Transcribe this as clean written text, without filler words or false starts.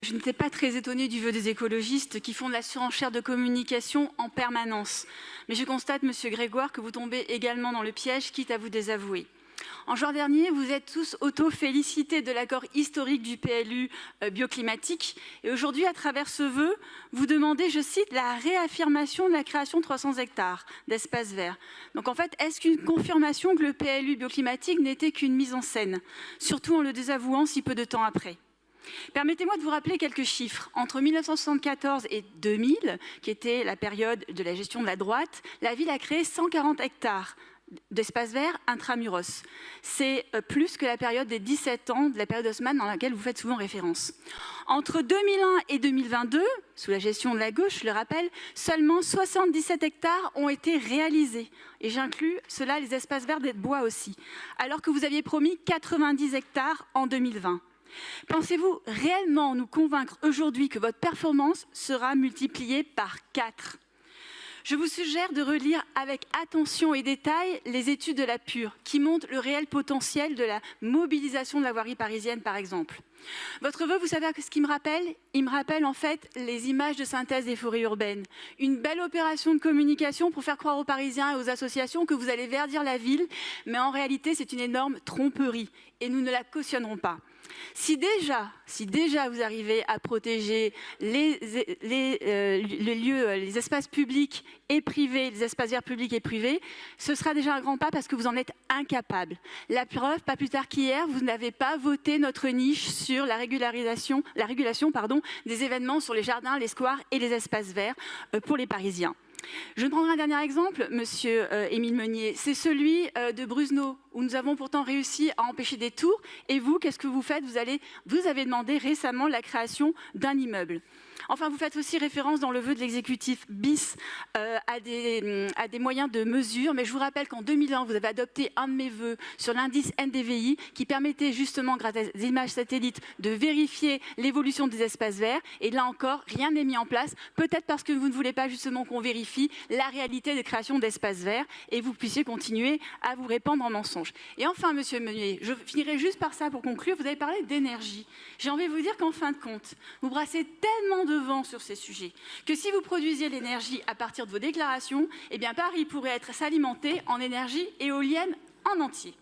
Je n'étais pas très étonnée du vœu des écologistes qui font de la surenchère de communication en permanence. Mais je constate, Monsieur Grégoire, que vous tombez également dans le piège, quitte à vous désavouer. En juin dernier, vous êtes tous auto-félicités de l'accord historique du PLU bioclimatique. Et aujourd'hui, à travers ce vœu, vous demandez, je cite, la réaffirmation de la création de 300 hectares d'espaces verts. Donc en fait, est-ce qu'une confirmation que le PLU bioclimatique n'était qu'une mise en scène, surtout en le désavouant si peu de temps après? Permettez-moi de vous rappeler quelques chiffres. Entre 1974 et 2000, qui était la période de la gestion de la droite, la ville a créé 140 hectares d'espaces verts intramuros. C'est plus que la période des 17 ans de la période Haussmann dans laquelle vous faites souvent référence. Entre 2001 et 2022, sous la gestion de la gauche, je le rappelle, seulement 77 hectares ont été réalisés. Et j'inclus cela les espaces verts des bois aussi, alors que vous aviez promis 90 hectares en 2020. Pensez-vous réellement nous convaincre aujourd'hui que votre performance sera multipliée par 4 ? Je vous suggère de relire avec attention et détail les études de la PUR qui montrent le réel potentiel de la mobilisation de la voirie parisienne, par exemple. Votre vœu, vous savez ce qu'il me rappelle? Il me rappelle en fait les images de synthèse des forêts urbaines. Une belle opération de communication pour faire croire aux Parisiens et aux associations que vous allez verdir la ville, mais en réalité, c'est une énorme tromperie et nous ne la cautionnerons pas. Si déjà vous arrivez à protéger les lieux, les espaces publics et privés, les espaces verts publics et privés, ce sera déjà un grand pas parce que vous en êtes incapables. La preuve, pas plus tard qu'hier, vous n'avez pas voté notre niche sur la régulation des événements sur les jardins, les squares et les espaces verts pour les Parisiens. Je prendrai un dernier exemple, Monsieur Émile Meunier, c'est celui de Brusno, où nous avons pourtant réussi à empêcher des tours. Et vous, qu'est-ce que vous faites? Vous avez demandé récemment la création d'un immeuble. Enfin, vous faites aussi référence dans le vœu de l'exécutif bis à des moyens de mesure. Mais je vous rappelle qu'en 2001, vous avez adopté un de mes vœux sur l'indice NDVI qui permettait justement, grâce à des images satellites, de vérifier l'évolution des espaces verts. Et là encore, rien n'est mis en place. Peut-être parce que vous ne voulez pas justement qu'on vérifie la réalité de création d'espaces verts et vous puissiez continuer à vous répandre en mensonges. Et enfin, Monsieur Meunier, je finirai juste par ça pour conclure. Vous avez parlé d'énergie. J'ai envie de vous dire qu'en fin de compte, vous brassez tellement de vent sur ces sujets que si vous produisiez l'énergie à partir de vos déclarations, eh bien Paris pourrait s'alimenter en énergie éolienne en entier.